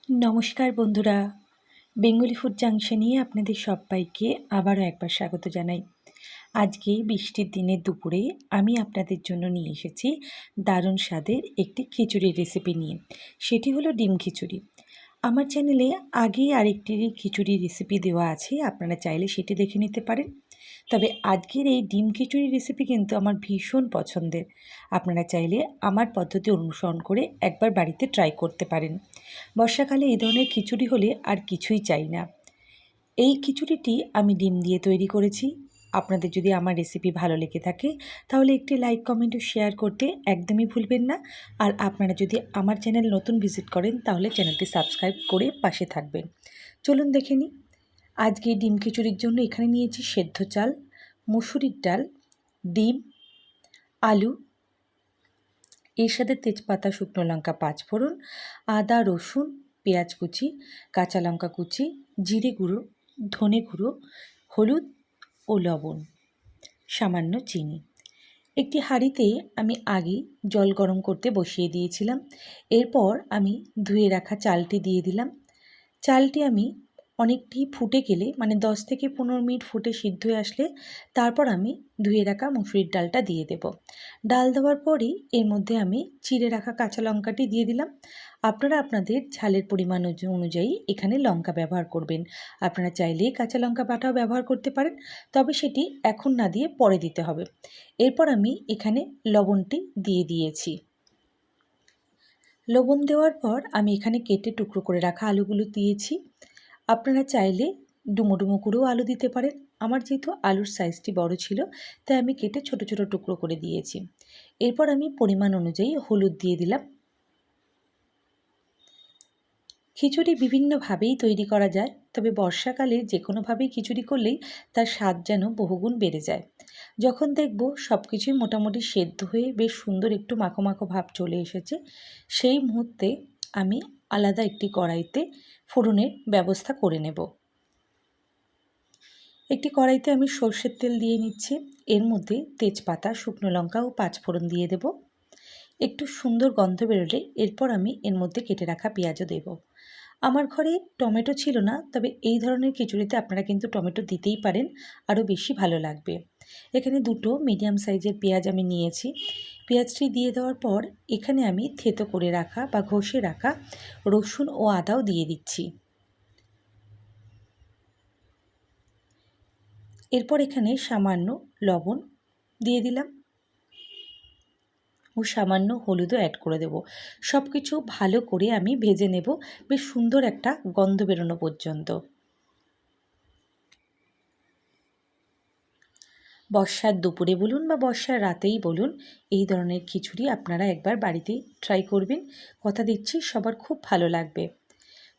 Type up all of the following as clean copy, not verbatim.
নমস্কার বন্ধুরা, Bengali food জাংশনে আপনাদের সবাইকে আবারও একবার স্বাগত জানাই। আজকে বৃষ্টির দিনের দুপুরে আমি আপনাদের জন্য নিয়ে এসেছি দারুণ স্বাদের একটি খিচুড়ির রেসিপি নিয়ে। সেটি হলো ডিম খিচুড়ি। আমার চ্যানেলে আগেই আরেকটি খিচুড়ির রেসিপি দেওয়া আছে, আপনারা চাইলে সেটি দেখে নিতে পারেন। তবে আজকের এই ডিম খিচুড়ি রেসিপি কিন্তু আমার ভীষণ পছন্দের। আপনারা চাইলে আমার পদ্ধতি অনুসরণ করে একবার বাড়িতে ট্রাই করতে পারেন। বর্ষাকালে এই ধরনের খিচুড়ি হলে আর কিছুই চাই না। এই খিচুড়িটি আমি ডিম দিয়ে তৈরি করেছি। আপনাদের যদি আমার রেসিপি ভালো লেগে থাকে তাহলে একটি লাইক, কমেন্ট ও শেয়ার করতে একদমই ভুলবেন না। আর আপনারা যদি আমার চ্যানেল নতুন ভিজিট করেন তাহলে চ্যানেলটি সাবস্ক্রাইব করে পাশে থাকবেন। চলুন দেখে নিই। আজকে ডিম খিচুড়ির জন্য এখানে নিয়েছি সেদ্ধ চাল, মুসুরির ডাল, ডিম, আলু, এর সাথে তেজপাতা, শুকনো লঙ্কা, পাঁচফোড়ন, আদা, রসুন, পেঁয়াজ কুচি, কাঁচা লঙ্কা কুচি, জিরে গুঁড়ো, ধনে গুঁড়ো, হলুদ ও লবণ, সামান্য চিনি। একটি হাঁড়িতে আমি আগে জল গরম করতে বসিয়ে দিয়েছিলাম। এরপর আমি ধুয়ে রাখা চালটি দিয়ে দিলাম। চালটি আমি অনেকটি ফুটে গেলে, মানে 10 থেকে 15 মিনিট ফুটে সিদ্ধ হয়ে আসলে তারপর আমি ধুয়ে রাখা মুসুরির ডালটা দিয়ে দেব। ডাল দেওয়ার পরই এর মধ্যে আমি চিড়ে রাখা কাঁচা লঙ্কাটি দিয়ে দিলাম। আপনারা আপনাদের ঝালের পরিমাণ অনুযায়ী এখানে লঙ্কা ব্যবহার করবেন। আপনারা চাইলে কাঁচা লঙ্কা বাটাও ব্যবহার করতে পারেন, তবে সেটি এখন না দিয়ে পরে দিতে হবে। এরপর আমি এখানে লবণটি দিয়ে দিয়েছি। লবণ দেওয়ার পর আমি এখানে কেটে টুকরো করে রাখা আলুগুলো দিয়েছি। আপনারা চাইলে ডুমো ডুমো করেও আলু দিতে পারেন। আমার যেহেতু আলুর সাইজটি বড় ছিল তাই আমি কেটে ছোট ছোট টুকরো করে দিয়েছি। এরপর আমি পরিমাণ অনুযায়ী হলুদ দিয়ে দিলাম। খিচুড়ি বিভিন্নভাবেই তৈরি করা যায়, তবে বর্ষাকালে যে কোনোভাবেই খিচুড়ি করলেই তার স্বাদ যেন বহুগুণ বেড়ে যায়। যখন দেখব সব কিছুই মোটামুটি সেদ্ধ হয়ে বেশ সুন্দর একটু মাখো মাখো ভাব চলে এসেছে, সেই মুহূর্তে আমি আলাদা একটি কড়াইতে ফোড়নের ব্যবস্থা করে নেব। একটি কড়াইতে আমি সর্ষের তেল দিয়ে নিচ্ছি। এর মধ্যে তেজপাতা, শুকনো লঙ্কা ও পাঁচফোড়ন দিয়ে দেব। একটু সুন্দর গন্ধ বেরোলে এরপর আমি এর মধ্যে কেটে রাখা পেঁয়াজও দেব। আমার ঘরে টমেটো ছিল না, তবে এই ধরনের খিচুড়িতে আপনারা কিন্তু টমেটো দিতেই পারেন, আরও বেশি ভালো লাগবে। এখানে দুটো মিডিয়াম সাইজের পেঁয়াজ আমি নিয়েছি। পেঁয়াজটি দিয়ে দেওয়ার পর এখানে আমি থেতো করে রাখা বা ঘষে রাখা রসুন ও আদাও দিয়ে দিচ্ছি। এরপর এখানে সামান্য লবণ দিয়ে দিলাম ও সামান্য হলুদও অ্যাড করে দেব। সব কিছু ভালো করে আমি ভেজে নেব বেশ সুন্দর একটা গন্ধ বেরোনো পর্যন্ত। বর্ষার দুপুরে বলুন বা বর্ষার রাতেই বলুন, এই ধরনের খিচুড়ি আপনারা একবার বাড়িতে ট্রাই করবেন। কথা দিচ্ছি সবার খুব ভালো লাগবে।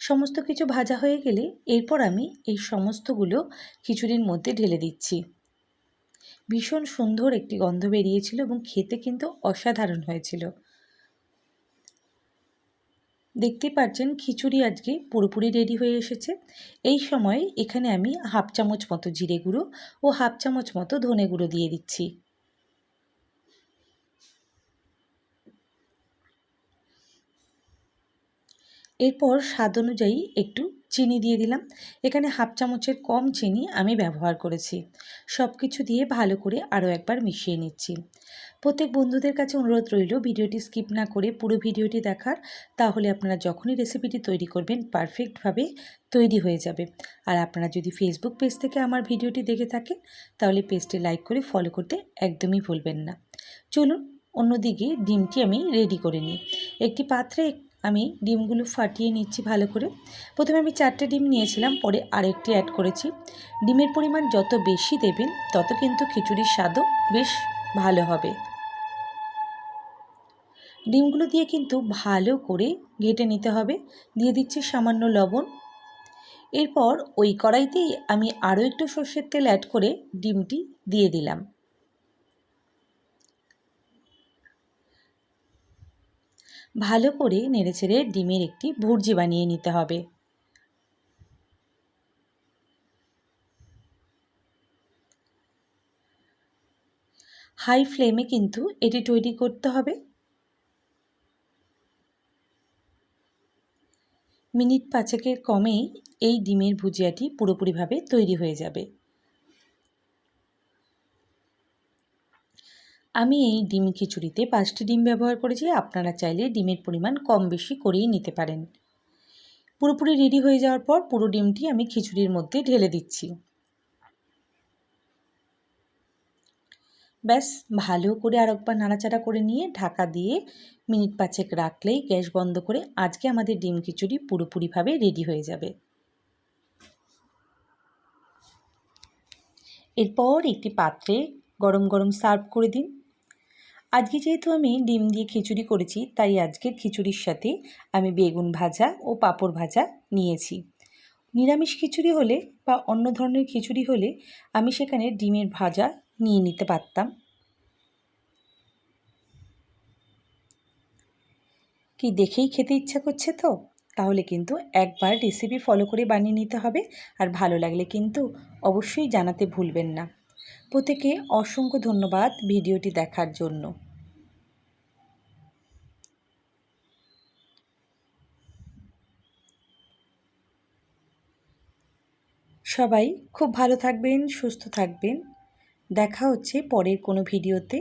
সমস্ত কিছু ভাজা হয়ে গেলে এরপর আমি এই সমস্তগুলো খিচুড়ির মধ্যে ঢেলে দিচ্ছি। ভীষণ সুন্দর একটি গন্ধ বেরিয়েছিল এবং খেতে কিন্তু অসাধারণ হয়েছিল। দেখতেই পাচ্ছেন খিচুড়ি আজকে পুরোপুরি রেডি হয়ে এসেছে। এই সময় এখানে আমি হাফ চামচ মতো জিরে গুঁড়ো ও হাফ চামচ মতো ধনে গুঁড়ো দিয়ে দিচ্ছি। এরপর স্বাদ অনুযায়ী একটু চিনি দিয়ে দিলাম। এখানে হাফ চামচের কম চিনি আমি ব্যবহার করেছি। সব কিছু দিয়ে ভালো করে আরও একবার মিশিয়ে নিচ্ছি। প্রত্যেক বন্ধুদের কাছে অনুরোধ রইল ভিডিওটি স্কিপ না করে পুরো ভিডিওটি দেখার, তাহলে আপনারা যখনই রেসিপিটি তৈরি করবেন পারফেক্টভাবে তৈরি হয়ে যাবে। আর আপনারা যদি ফেসবুক পেজ থেকে আমার ভিডিওটি দেখে থাকেন তাহলে পেজটি লাইক করে ফলো করতে একদমই ভুলবেন না। চলুন অন্যদিকে ডিমটি আমি রেডি করে নিই। একটি পাত্রে আমি ডিমগুলো ফাটিয়ে নিচ্ছি ভালো করে। প্রথমে আমি 4টে ডিম নিয়েছিলাম, পরে আরেকটি অ্যাড করেছি। ডিমের পরিমাণ যত বেশি দেবেন তত কিন্তু খিচুড়ির স্বাদও বেশ ভালো হবে। ডিমগুলো দিয়ে কিন্তু ভালো করে ঘেটে নিতে হবে। দিয়ে দিচ্ছি সামান্য লবণ। এরপর ওই কড়াইতেই আমি আরও একটু সর্ষের তেল অ্যাড করে ডিমটি দিয়ে দিলাম। ভালো করে নেড়েচেড়ে ডিমের একটি ভুর্জি বানিয়ে নিতে হবে। হাই ফ্লেমে কিন্তু এটি তৈরি করতে হবে। মিনিট 5-এর কমেই এই ডিমের ভুজিয়াটি পুরোপুরিভাবে তৈরি হয়ে যাবে। আমি এই ডিম খিচুড়িতে 5টি ডিম ব্যবহার করেছি। আপনারা চাইলে ডিমের পরিমাণ কম বেশি করেই নিতে পারেন। পুরোপুরি রেডি হয়ে যাওয়ার পর পুরো ডিমটি আমি খিচুড়ির মধ্যে ঢেলে দিচ্ছি। ব্যাস ভালো করে আরেকবার নাড়াচাড়া করে নিয়ে ঢাকা দিয়ে মিনিট 5 রাখলেই গ্যাস বন্ধ করে আজকে আমাদের ডিম খিচুড়ি পুরোপুরিভাবে রেডি হয়ে যাবে। এরপর একটি পাত্রে গরম গরম সার্ভ করে দিন। আজকে যেহেতু আমি ডিম দিয়ে খিচুড়ি করেছি, তাই আজকের খিচুড়ির সাথে আমি বেগুন ভাজা ও পাঁপড় ভাজা নিয়েছি। নিরামিষ খিচুড়ি হলে বা অন্য ধরনের খিচুড়ি হলে আমি সেখানে ডিমের ভাজা নিয়ে নিতে পারতাম। কি দেখেই খেতে ইচ্ছা করছে তো? তাহলে কিন্তু একবার রেসিপি ফলো করে বানিয়ে নিতে হবে। আর ভালো লাগলে কিন্তু অবশ্যই জানাতে ভুলবেন না। প্রত্যেকে অসংখ্য ধন্যবাদ ভিডিওটি দেখার জন্য। সবাই খুব ভালো থাকবেন, সুস্থ থাকবেন। দেখা হচ্ছে পরের কোনো ভিডিওতে।